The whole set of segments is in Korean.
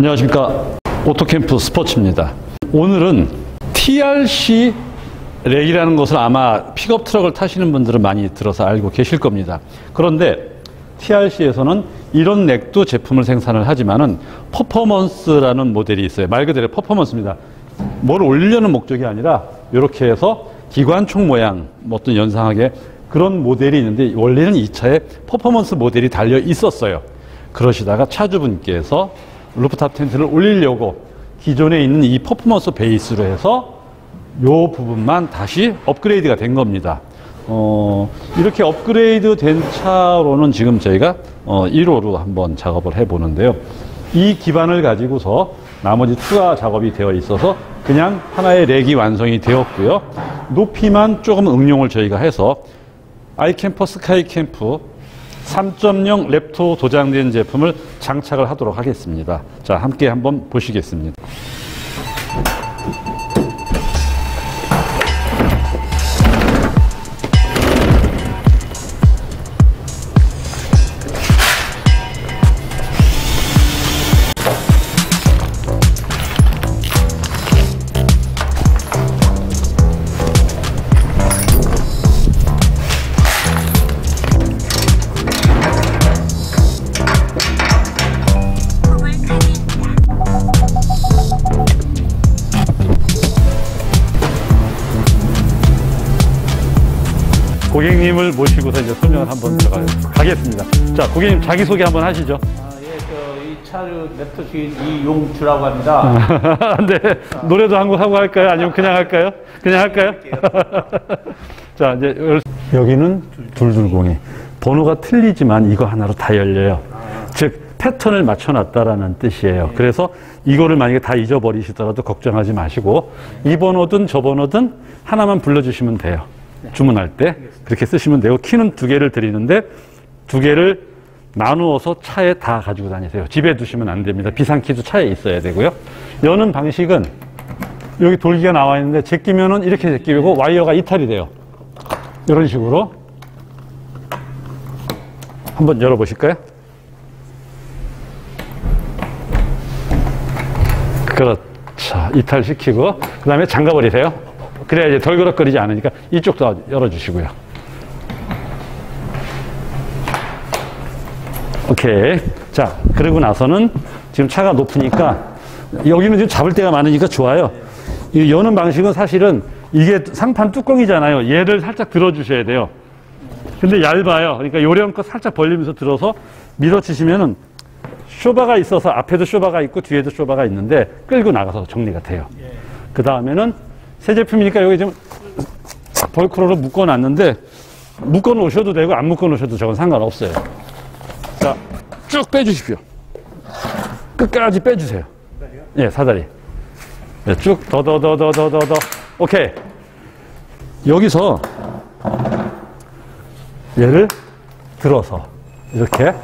안녕하십니까. 오토캠프 스포츠입니다. 오늘은 TRC 렉이라는 것을 아마 픽업 트럭을 타시는 분들은 많이 들어서 알고 계실 겁니다. 그런데 TRC에서는 이런 렉도 제품을 생산을 하지만은 퍼포먼스라는 모델이 있어요. 말 그대로 퍼포먼스입니다. 뭘 올리려는 목적이 아니라 이렇게 해서 기관총 모양 어떤 연상하게 그런 모델이 있는데 원래는 이 차에 퍼포먼스 모델이 달려 있었어요. 그러시다가 차주분께서 루프탑 텐트를 올리려고 기존에 있는 이 퍼포먼스 베이스로 해서 이 부분만 다시 업그레이드가 된 겁니다. 이렇게 업그레이드 된 차로는 지금 저희가 1호로 한번 작업을 해보는데요. 이 기반을 가지고서 나머지 추가 작업이 되어 있어서 그냥 하나의 렉이 완성이 되었고요. 높이만 조금 응용을 저희가 해서 아이캠퍼 스카이캠프 3.0 랩토 도장된 제품을 장착을 하도록 하겠습니다. 자, 함께 한번 보시겠습니다. 고객님을 모시고서 이제 설명을 한번 들어가겠습니다. 자, 고객님 자기소개 한번 하시죠. 이 차를 랩토 주인 이용주라고 합니다. 네, 노래도 한 곡 하고 할까요? 아니면 그냥 할까요? 그냥 할까요? 자, 이제 여기는 220. 번호가 틀리지만 이거 하나로 다 열려요. 즉 패턴을 맞춰놨다라는 뜻이에요. 그래서 이거를 만약에 다 잊어버리시더라도 걱정하지 마시고 이 번호든 저 번호든 하나만 불러주시면 돼요. 주문할 때 그렇게 쓰시면 되고, 키는 2개를 드리는데 2개를 나누어서 차에 다 가지고 다니세요. 집에 두시면 안 됩니다. 비상키도 차에 있어야 되고요. 여는 방식은 여기 돌기가 나와 있는데 제끼면은 이렇게 제끼고 와이어가 이탈이 돼요. 이런 식으로 한번 열어보실까요? 그렇죠. 이탈시키고 그 다음에 잠가버리세요. 그래야 이제 덜그럭거리지 않으니까 이쪽도 열어주시고요. 오케이. 자, 그러고 나서는 지금 차가 높으니까 여기는 지금 잡을 데가 많으니까 좋아요. 이 여는 방식은 사실은 이게 상판 뚜껑이잖아요. 얘를 살짝 들어주셔야 돼요. 근데 얇아요. 그러니까 요령껏 살짝 벌리면서 들어서 밀어치시면은 쇼바가 있어서 앞에도 쇼바가 있고 뒤에도 쇼바가 있는데 끌고 나가서 정리가 돼요. 그 다음에는 새 제품이니까 여기 지금 벌크로로 묶어놨는데 묶어 놓으셔도 되고 안 묶어 놓으셔도 저건 상관없어요. 자, 쭉 빼주십시오. 끝까지 빼주세요. 예, 사다리. 네, 쭉 더. 오케이. 여기서 얘를 들어서 이렇게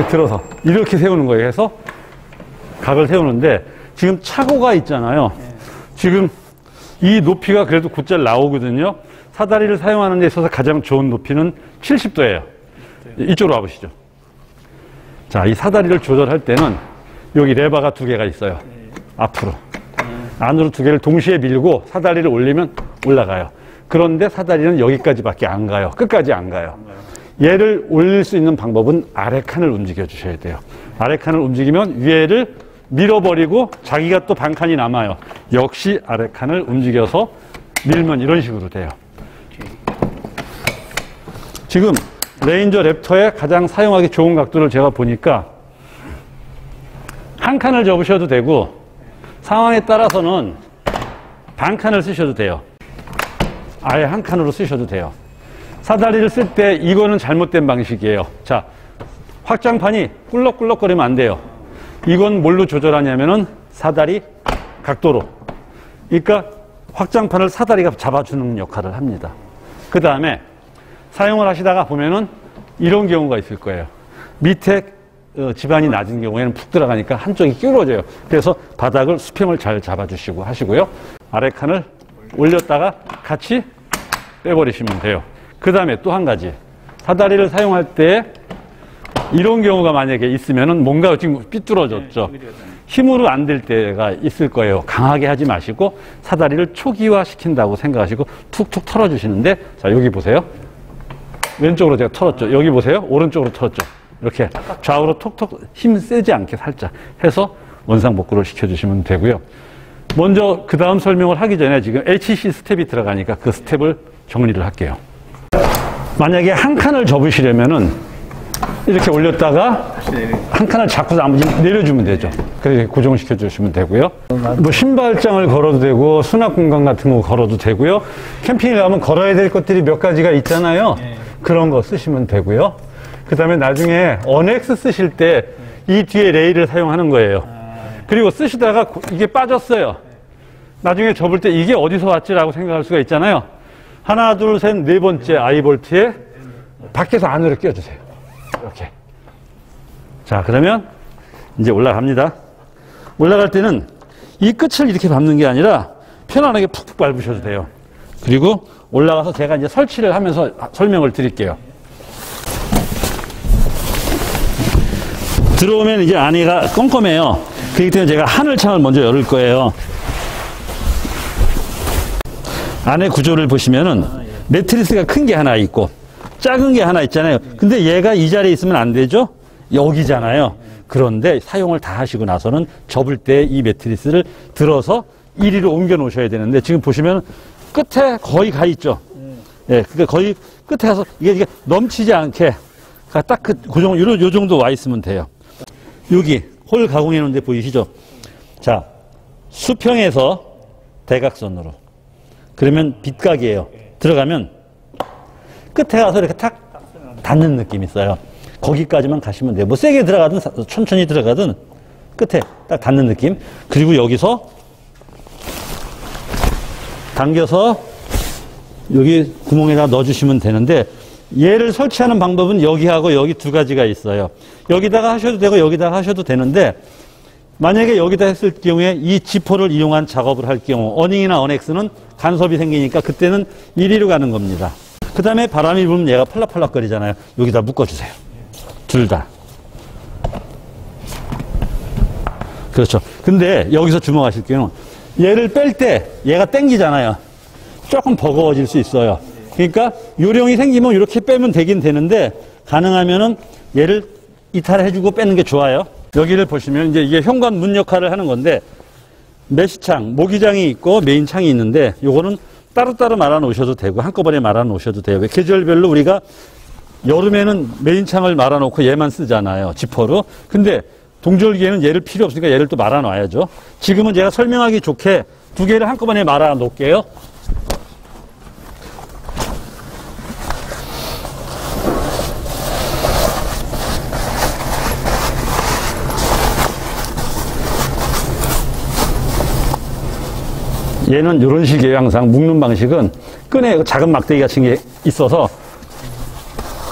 들어서 이렇게 세우는 거예요. 해서 각을 세우는데 지금 착오가 있잖아요. 지금 이 높이가 그래도 곧잘 나오거든요. 사다리를 사용하는 데 있어서 가장 좋은 높이는 70도예요. 이쪽으로 와보시죠. 자, 이 사다리를 조절할 때는 여기 레버가 2개가 있어요. 앞으로. 안으로 2개를 동시에 밀고 사다리를 올리면 올라가요. 그런데 사다리는 여기까지밖에 안 가요. 끝까지 안 가요. 얘를 올릴 수 있는 방법은 아래 칸을 움직여 주셔야 돼요. 아래 칸을 움직이면 위에를 밀어버리고 자기가 또 반칸이 남아요. 역시 아래 칸을 움직여서 밀면 이런 식으로 돼요. 지금 레인저 랩터의 가장 사용하기 좋은 각도를 제가 보니까 한 칸을 접으셔도 되고 상황에 따라서는 반칸을 쓰셔도 돼요. 아예 한 칸으로 쓰셔도 돼요. 사다리를 쓸 때 이거는 잘못된 방식이에요. 자, 확장판이 꿀럭꿀럭거리면 안 돼요. 이건 뭘로 조절하냐면은 사다리 각도로. 그러니까 확장판을 사다리가 잡아주는 역할을 합니다. 그 다음에 사용을 하시다가 보면은 이런 경우가 있을 거예요. 밑에 지반이 낮은 경우에는 푹 들어가니까 한쪽이 끼우러져요. 그래서 바닥을 수평을 잘 잡아주시고 하시고요. 아래 칸을 올렸다가 같이 빼버리시면 돼요. 그 다음에 또 한 가지. 사다리를 사용할 때 이런 경우가 만약에 있으면은 뭔가 지금 삐뚤어졌죠. 힘으로 안 될 때가 있을 거예요. 강하게 하지 마시고 사다리를 초기화 시킨다고 생각하시고 툭툭 털어주시는데, 자, 여기 보세요. 왼쪽으로 제가 털었죠. 여기 보세요. 오른쪽으로 털었죠. 이렇게 좌우로 톡톡 힘 세지 않게 살짝 해서 원상복구를 시켜주시면 되고요. 먼저 그 다음 설명을 하기 전에 지금 HC 스텝이 들어가니까 그 스텝을 정리를 할게요. 만약에 한 칸을 접으시려면은 이렇게 올렸다가 한 칸을 잡고 나머지 내려주면 되죠. 그렇게 고정을 시켜주시면 되고요. 뭐 신발장을 걸어도 되고 수납 공간 같은 거 걸어도 되고요. 캠핑에 가면 걸어야 될 것들이 몇 가지가 있잖아요. 그런 거 쓰시면 되고요. 그 다음에 나중에 어넥스 쓰실 때 이 뒤에 레일을 사용하는 거예요. 그리고 쓰시다가 이게 빠졌어요. 나중에 접을 때 이게 어디서 왔지라고 생각할 수가 있잖아요. 하나, 둘, 셋, 네 번째 아이볼트에 밖에서 안으로 끼워주세요. 이렇게. 자, 그러면 이제 올라갑니다. 올라갈 때는 이 끝을 이렇게 밟는 게 아니라 편안하게 푹푹 밟으셔도 돼요. 그리고 올라가서 제가 이제 설치를 하면서 설명을 드릴게요. 들어오면 이제 안에가 껌껌해요. 그렇기 때문에 제가 하늘창을 먼저 열을 거예요. 안에 구조를 보시면은 매트리스가 큰 게 하나 있고 작은 게 하나 있잖아요. 근데 얘가 이 자리에 있으면 안 되죠? 여기잖아요. 그런데 사용을 다 하시고 나서는 접을 때 이 매트리스를 들어서 이리로 옮겨 놓으셔야 되는데, 지금 보시면 끝에 거의 가 있죠? 예, 그러니까 거의 끝에 가서 이게 넘치지 않게 딱 그 고정, 요 정도 와 있으면 돼요. 여기 홀 가공해 놓은 데 보이시죠? 자, 수평에서 대각선으로. 그러면 빗각이에요. 들어가면 끝에 가서 이렇게 탁 닿는 느낌이 있어요. 거기까지만 가시면 돼요. 뭐 세게 들어가든 천천히 들어가든 끝에 딱 닿는 느낌. 그리고 여기서 당겨서 여기 구멍에다 넣어주시면 되는데, 얘를 설치하는 방법은 여기하고 여기 두 가지가 있어요. 여기다가 하셔도 되고 여기다가 하셔도 되는데, 만약에 여기다 했을 경우에 이 지퍼를 이용한 작업을 할 경우 어닝이나 어넥스는 간섭이 생기니까 그때는 이리로 가는 겁니다. 그 다음에 바람이 불면 얘가 팔락팔락거리잖아요. 여기다 묶어주세요. 둘 다. 그렇죠. 근데 여기서 주목하실 경우 얘를 뺄 때 얘가 당기잖아요. 조금 버거워질 수 있어요. 그러니까 요령이 생기면 이렇게 빼면 되긴 되는데, 가능하면은 얘를 이탈해주고 빼는 게 좋아요. 여기를 보시면 이제 이게 현관 문 역할을 하는 건데, 메시창, 모기장이 있고 메인 창이 있는데, 요거는 따로따로 말아 놓으셔도 되고 한꺼번에 말아 놓으셔도 돼요. 계절별로 우리가 여름에는 메인 창을 말아 놓고 얘만 쓰잖아요. 지퍼로. 근데 동절기에는 얘를 필요 없으니까 얘를 또 말아 놔야죠. 지금은 제가 설명하기 좋게 두 개를 한꺼번에 말아 놓을게요. 얘는 이런 식이에요. 항상 묶는 방식은 끈에 작은 막대기 같은 게 있어서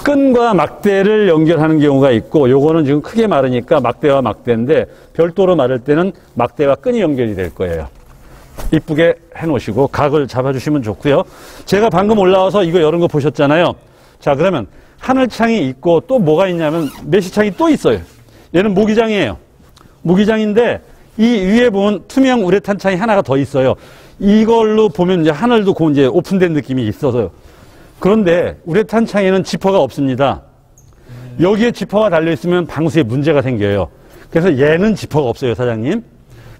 끈과 막대를 연결하는 경우가 있고, 요거는 지금 크게 마르니까 막대와 막대인데 별도로 마를 때는 막대와 끈이 연결이 될 거예요. 이쁘게 해놓으시고 각을 잡아주시면 좋고요. 제가 방금 올라와서 이거 여는 거 보셨잖아요. 자, 그러면 하늘창이 있고 또 뭐가 있냐면 메시창이 또 있어요. 얘는 모기장이에요. 모기장인데 이 위에 보면 투명 우레탄 창이 하나가 더 있어요. 이걸로 보면 이제 하늘도 이제 오픈된 느낌이 있어서요. 그런데 우레탄 창에는 지퍼가 없습니다. 여기에 지퍼가 달려있으면 방수에 문제가 생겨요. 그래서 얘는 지퍼가 없어요, 사장님.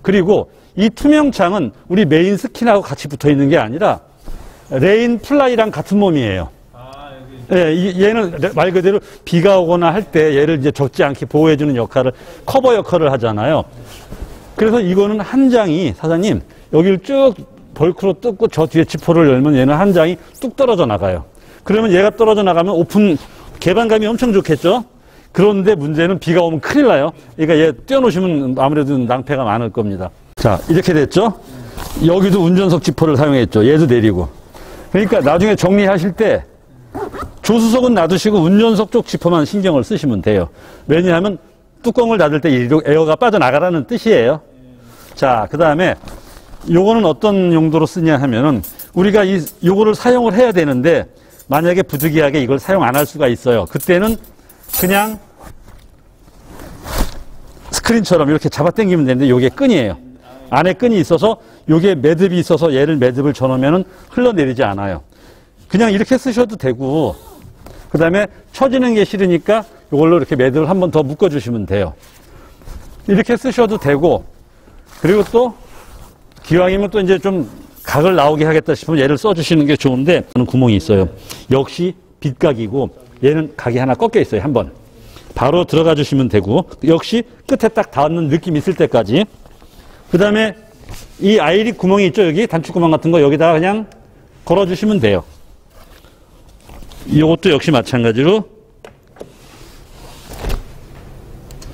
그리고 이 투명 창은 우리 메인 스킨하고 같이 붙어 있는 게 아니라 레인 플라이랑 같은 몸이에요. 예, 얘는 말 그대로 비가 오거나 할 때 얘를 이제 젖지 않게 보호해주는 역할을, 커버 역할을 하잖아요. 그래서 이거는 한 장이, 사장님, 여기를 쭉 벌크로 뜯고 저 뒤에 지퍼를 열면 얘는 한 장이 뚝 떨어져 나가요. 그러면 얘가 떨어져 나가면 오픈, 개방감이 엄청 좋겠죠? 그런데 문제는 비가 오면 큰일 나요. 그러니까 얘 떼어놓으시면 아무래도 낭패가 많을 겁니다. 자, 이렇게 됐죠? 여기도 운전석 지퍼를 사용했죠. 얘도 내리고. 그러니까 나중에 정리하실 때 조수석은 놔두시고 운전석 쪽 지퍼만 신경을 쓰시면 돼요. 왜냐하면 뚜껑을 닫을 때 이리로 에어가 빠져나가라는 뜻이에요. 자, 그 다음에 요거는 어떤 용도로 쓰냐 하면은 우리가 요거를 사용을 해야 되는데 만약에 부득이하게 이걸 사용 안 할 수가 있어요. 그때는 그냥 스크린처럼 이렇게 잡아 당기면 되는데 요게 끈이에요. 안에 끈이 있어서 요게 매듭이 있어서 얘를 매듭을 쳐놓으면 흘러내리지 않아요. 그냥 이렇게 쓰셔도 되고, 그 다음에 처지는 게 싫으니까 이걸로 이렇게 매듭을 한 번 더 묶어주시면 돼요. 이렇게 쓰셔도 되고, 그리고 또 기왕이면 또 이제 좀 각을 나오게 하겠다 싶으면 얘를 써주시는 게 좋은데, 구멍이 있어요. 역시 빗각이고 얘는 각이 하나 꺾여 있어요. 한번 바로 들어가 주시면 되고, 역시 끝에 딱 닿는 느낌 있을 때까지. 그 다음에 이 아이립 구멍이 있죠. 여기 단축구멍 같은 거 여기다가 그냥 걸어주시면 돼요. 이것도 역시 마찬가지로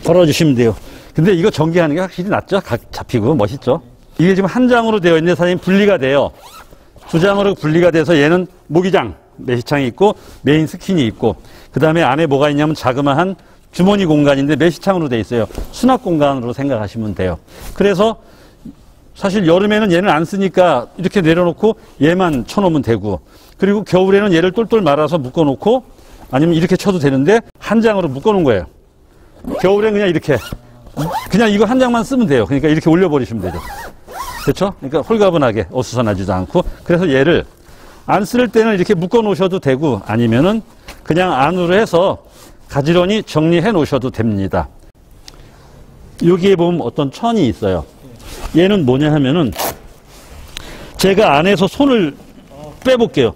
걸어주시면 돼요. 근데 이거 전기하는 게 확실히 낫죠? 각 잡히고 멋있죠? 이게 지금 한 장으로 되어 있는데 사장님 분리가 돼요. 두 장으로 분리가 돼서 얘는 모기장, 메시창이 있고 메인 스킨이 있고, 그 다음에 안에 뭐가 있냐면 자그마한 주머니 공간인데 메시창으로 되어 있어요. 수납 공간으로 생각하시면 돼요. 그래서 사실 여름에는 얘는 안 쓰니까 이렇게 내려놓고 얘만 쳐놓으면 되고, 그리고 겨울에는 얘를 똘똘 말아서 묶어놓고 아니면 이렇게 쳐도 되는데 한 장으로 묶어놓은 거예요. 겨울엔 그냥 이렇게 그냥 이거 한 장만 쓰면 돼요. 그러니까 이렇게 올려버리시면 되죠. 그렇죠? 그러니까 홀가분하게 어수선하지도 않고. 그래서 얘를 안 쓸 때는 이렇게 묶어 놓으셔도 되고, 아니면은 그냥 안으로 해서 가지런히 정리해 놓으셔도 됩니다. 여기에 보면 어떤 천이 있어요. 얘는 뭐냐 하면은 제가 안에서 손을 빼볼게요.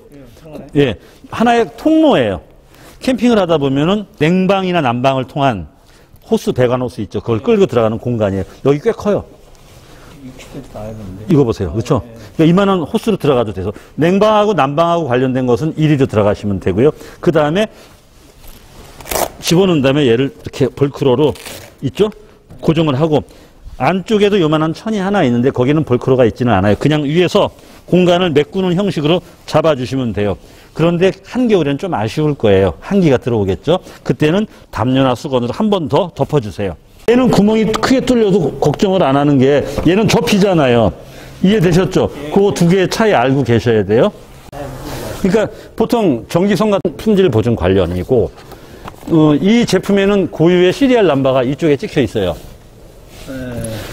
예, 하나의 통로예요. 캠핑을 하다 보면은 냉방이나 난방을 통한 호스, 배관 호스 있죠. 그걸 끌고 들어가는 공간이에요. 여기 꽤 커요. 이거 보세요. 그렇죠? 그러니까 이만한 호스로 들어가도 돼서 냉방하고 난방하고 관련된 것은 이리로 들어가시면 되고요. 그 다음에 집어넣은 다음에 얘를 이렇게 벌크로로 있죠? 고정을 하고, 안쪽에도 요만한 천이 하나 있는데 거기는 벌크로가 있지는 않아요. 그냥 위에서 공간을 메꾸는 형식으로 잡아주시면 돼요. 그런데 한겨울에는 좀 아쉬울 거예요. 한기가 들어오겠죠? 그때는 담요나 수건으로 한 번 더 덮어주세요. 얘는 구멍이 크게 뚫려도 걱정을 안 하는 게, 얘는 접히잖아요. 이해되셨죠? 그 두 개의 차이 알고 계셔야 돼요. 그러니까 보통 전기선 같은 품질 보증 관련이고, 이 제품에는 고유의 시리얼 넘버가 이쪽에 찍혀 있어요.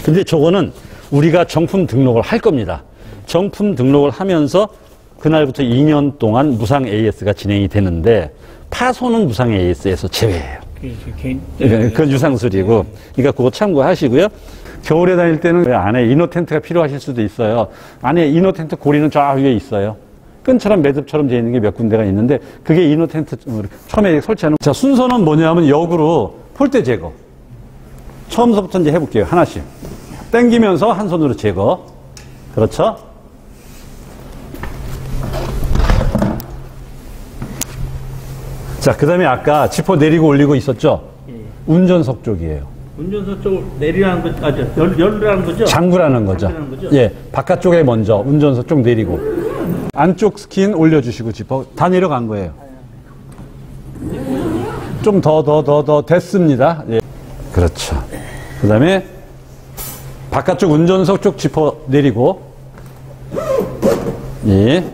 근데 저거는 우리가 정품 등록을 할 겁니다. 정품 등록을 하면서 그날부터 2년 동안 무상 AS가 진행이 되는데, 파손은 무상 AS에서 제외예요. 그건 유상술이고, 그러니까 그거 참고하시고요. 겨울에 다닐 때는 안에 이너 텐트가 필요하실 수도 있어요. 안에 이너 텐트 고리는 저 위에 있어요. 끈처럼 매듭처럼 되어 있는 게 몇 군데가 있는데, 그게 이너 텐트 처음에 설치하는. 자, 순서는 뭐냐면 역으로 폴대 제거. 처음서부터 이제 해볼게요. 하나씩. 당기면서 한 손으로 제거. 그렇죠? 자, 그 다음에 아까 지퍼 내리고 올리고 있었죠? 예. 운전석 쪽이에요. 운전석 쪽을 내리라는 거, 열라는 거죠? 잠그라는 거죠. 잠그라는 거죠? 예. 바깥쪽에 먼저 운전석 쪽 내리고. 안쪽 스킨 올려주시고 지퍼. 다 내려간 거예요. 좀 더 됐습니다. 예. 그렇죠. 그 다음에 바깥쪽 운전석 쪽 지퍼 내리고. 예.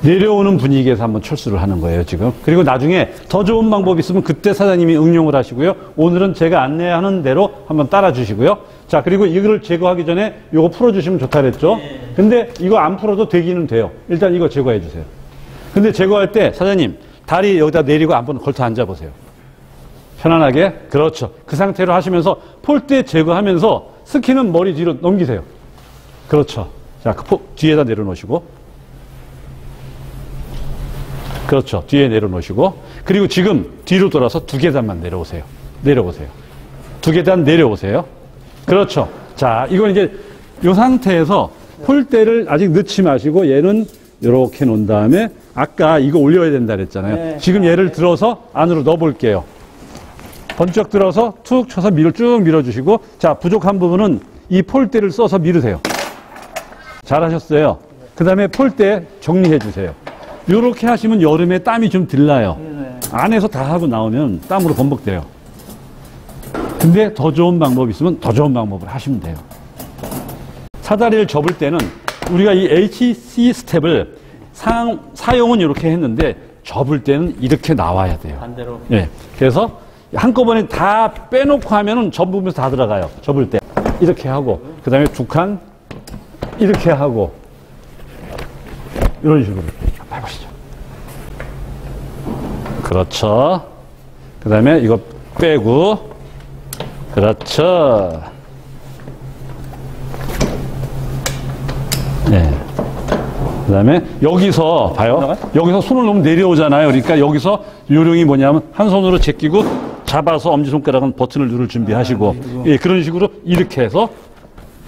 내려오는 분위기에서 한번 철수를 하는 거예요, 지금. 그리고 나중에 더 좋은 방법이 있으면 그때 사장님이 응용을 하시고요. 오늘은 제가 안내하는 대로 한번 따라 주시고요. 자, 그리고 이거를 제거하기 전에 이거 풀어주시면 좋다 그랬죠? 근데 이거 안 풀어도 되기는 돼요. 일단 이거 제거해 주세요. 근데 제거할 때 사장님, 다리 여기다 내리고 한번 걸터 앉아보세요. 편안하게. 그렇죠. 그 상태로 하시면서 폴대 제거하면서 스키는 머리 뒤로 넘기세요. 그렇죠. 자, 뒤에다 내려놓으시고. 그렇죠. 뒤에 내려놓으시고. 그리고 지금 뒤로 돌아서 두 계단만 내려오세요. 내려오세요. 두 계단 내려오세요. 그렇죠. 자, 이건 이제 이 상태에서 폴대를 아직 넣지 마시고 얘는 이렇게 놓은 다음에 아까 이거 올려야 된다 그랬잖아요. 네. 지금 얘를 들어서 안으로 넣어 볼게요. 번쩍 들어서 툭 쳐서 쭉 밀어주시고, 자, 부족한 부분은 이 폴대를 써서 밀으세요. 잘하셨어요. 그 다음에 폴대 정리해 주세요. 이렇게 하시면 여름에 땀이 좀 덜 나요. 안에서 다 하고 나오면 땀으로 범벅돼요. 근데 더 좋은 방법이 있으면 더 좋은 방법을 하시면 돼요. 사다리를 접을 때는 우리가 이 HC 스텝을 사용은 이렇게 했는데 접을 때는 이렇게 나와야 돼요. 반대로. 예. 그래서 한꺼번에 다 빼놓고 하면은 접으면서 다 들어가요. 접을 때. 이렇게 하고, 그 다음에 두 칸, 이렇게 하고, 이런 식으로. 해보시죠. 그렇죠. 그 다음에 이거 빼고, 그렇죠. 네. 그 다음에 여기서 봐요. 여기서 손을 너무 내려오잖아요. 그러니까 여기서 요령이 뭐냐면 한 손으로 제끼고 잡아서 엄지손가락은 버튼을 누를 준비하시고, 예, 그런 식으로 이렇게 해서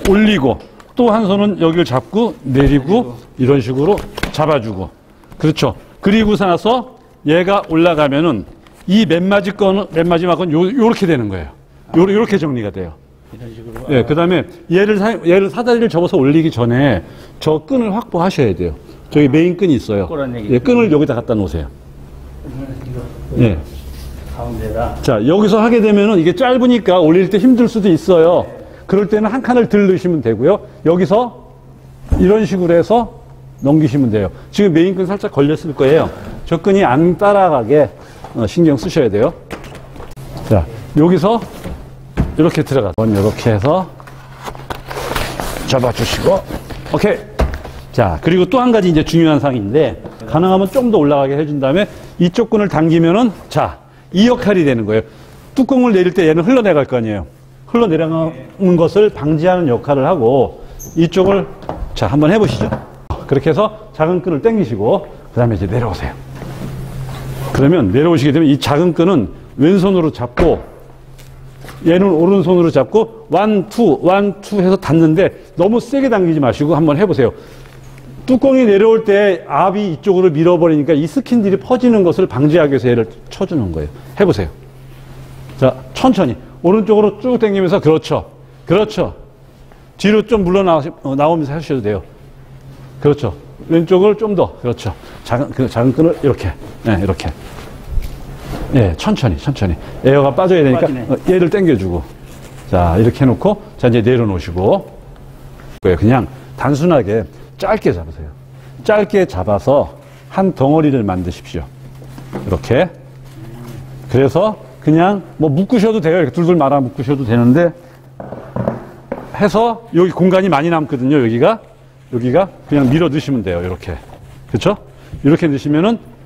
올리고, 또 한 손은 여기를 잡고 내리고 이런 식으로 잡아주고. 그렇죠. 그리고 나서 얘가 올라가면은 이 맨 마지막은 요렇게 되는 거예요. 요렇게 정리가 돼요. 이런 식으로. 예, 그 다음에 얘를 사다리를 접어서 올리기 전에 저 끈을 확보하셔야 돼요. 저기 메인 끈이 있어요. 예, 끈을 여기다 갖다 놓으세요. 이거 예. 가운데다. 자, 여기서 하게 되면은 이게 짧으니까 올릴 때 힘들 수도 있어요. 그럴 때는 한 칸을 들 넣으시면 되고요. 여기서 이런 식으로 해서 넘기시면 돼요. 지금 메인 끈 살짝 걸렸을 거예요. 저 끈이 안 따라가게 신경 쓰셔야 돼요. 자, 여기서 이렇게 들어가서 이렇게 해서 잡아주시고, 오케이. 자, 그리고 또 한 가지 이제 중요한 사항인데, 가능하면 좀 더 올라가게 해준 다음에 이쪽 끈을 당기면은, 자, 이 역할이 되는 거예요. 뚜껑을 내릴 때 얘는 흘러내갈 거 아니에요. 흘러내려가는 것을 방지하는 역할을 하고, 이쪽을, 자, 한번 해보시죠. 그렇게 해서 작은 끈을 당기시고, 그 다음에 이제 내려오세요. 그러면 내려오시게 되면 이 작은 끈은 왼손으로 잡고, 얘는 오른손으로 잡고 원투 해서 닿는데 너무 세게 당기지 마시고 한번 해보세요. 뚜껑이 내려올 때 압이 이쪽으로 밀어버리니까 이 스킨들이 퍼지는 것을 방지하기 위해서 얘를 쳐주는 거예요. 해보세요. 자, 천천히 오른쪽으로 쭉 당기면서, 그렇죠. 그렇죠. 뒤로 좀 나오면서 하셔도 돼요. 그렇죠. 왼쪽을 좀 더, 그렇죠. 작은 끈을 이렇게, 네, 이렇게. 예, 천천히. 에어가 빠져야 되니까 얘를 당겨주고. 자, 이렇게 해놓고, 자, 이제 내려놓으시고. 그냥 단순하게 짧게 잡으세요. 짧게 잡아서 한 덩어리를 만드십시오. 이렇게. 그래서 그냥 뭐 묶으셔도 돼요. 이렇게 둘둘 말아 묶으셔도 되는데, 해서 여기 공간이 많이 남거든요. 여기가 그냥 밀어 넣으시면 돼요. 이렇게. 그렇죠? 이렇게 넣으시면은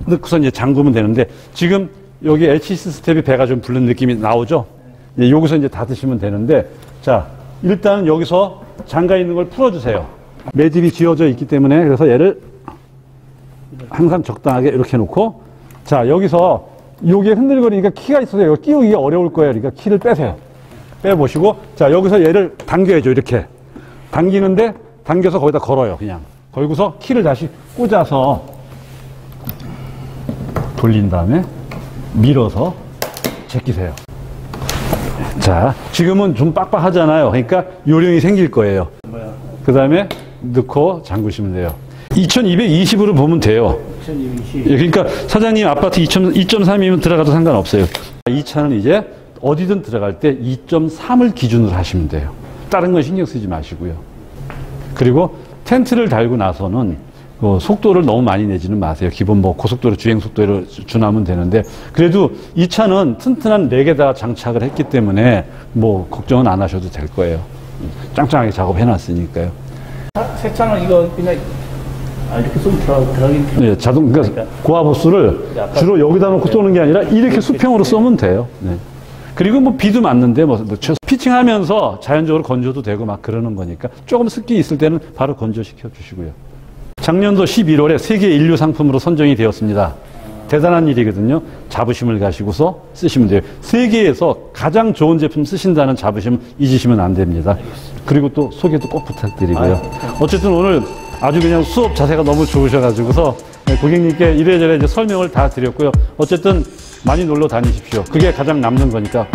넣고서 이제 잠그면 되는데, 지금 여기 HC 스텝이 배가 좀 부른 느낌이 나오죠? 예, 여기서 이제 닫으시면 되는데, 자, 일단 여기서 잠가 있는 걸 풀어주세요. 매듭이 지어져 있기 때문에, 그래서 얘를 항상 적당하게 이렇게 놓고, 자, 여기서 여기에 흔들거리니까 키가 있어서 이거 끼우기가 어려울 거예요. 그러니까 키를 빼세요. 빼보시고, 자, 여기서 얘를 당겨야죠. 이렇게. 당기는데, 당겨서 거기다 걸어요. 그냥. 걸고서 키를 다시 꽂아서 돌린 다음에 밀어서 제끼세요. 자, 지금은 좀 빡빡하잖아요. 그러니까 요령이 생길 거예요. 그 다음에 넣고 잠그시면 돼요. 2220으로 보면 돼요. 2220. 그러니까 사장님 아파트 2.3이면 들어가도 상관없어요. 이 차는 이제 어디든 들어갈 때 2.3을 기준으로 하시면 돼요. 다른 건 신경 쓰지 마시고요. 그리고 텐트를 달고 나서는 속도를 너무 많이 내지는 마세요. 기본 뭐 고속도로 주행 속도를 준하면 되는데, 그래도 이 차는 튼튼한 4개 다 장착을 했기 때문에 뭐 걱정은 안 하셔도 될 거예요. 짱짱하게 작업해 놨으니까요. 새 차는 이거 그냥 이렇게 쏘면 들어가긴. 네, 그러니까 고압호스를 주로 여기다 놓고 쏘는 게 아니라 이렇게 수평으로 쏘면 돼요. 네. 그리고 뭐 비도 맞는데 피칭하면서 자연적으로 건조도 되고 막 그러는 거니까 조금 습기 있을 때는 바로 건조시켜 주시고요. 작년도 11월에 세계 인류 상품으로 선정이 되었습니다. 대단한 일이거든요. 자부심을 가지고서 쓰시면 돼요. 세계에서 가장 좋은 제품 쓰신다는 자부심 잊으시면 안 됩니다. 그리고 또 소개도 꼭 부탁드리고요. 어쨌든 오늘 아주 그냥 수업 자세가 너무 좋으셔가지고서 고객님께 이래저래 이제 설명을 다 드렸고요. 어쨌든 많이 놀러 다니십시오. 그게 가장 남는 거니까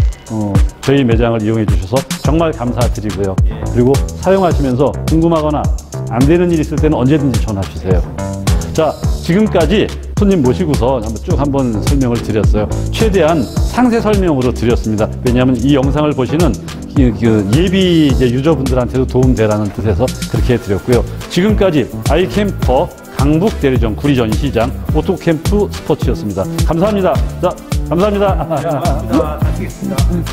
저희 매장을 이용해 주셔서 정말 감사드리고요. 그리고 사용하시면서 궁금하거나 안 되는 일 있을 때는 언제든지 전화 주세요. 자, 지금까지 손님 모시고서 한번 설명을 드렸어요. 최대한 상세 설명으로 드렸습니다. 왜냐하면 이 영상을 보시는 예비 유저분들한테도 도움되라는 뜻에서 그렇게 드렸고요. 지금까지 아이캠퍼 강북 대리점 구리 전시장 오토캠프 스포츠였습니다. 감사합니다. 자, 감사합니다. 네, 고맙습니다. 잘 듣겠습니다.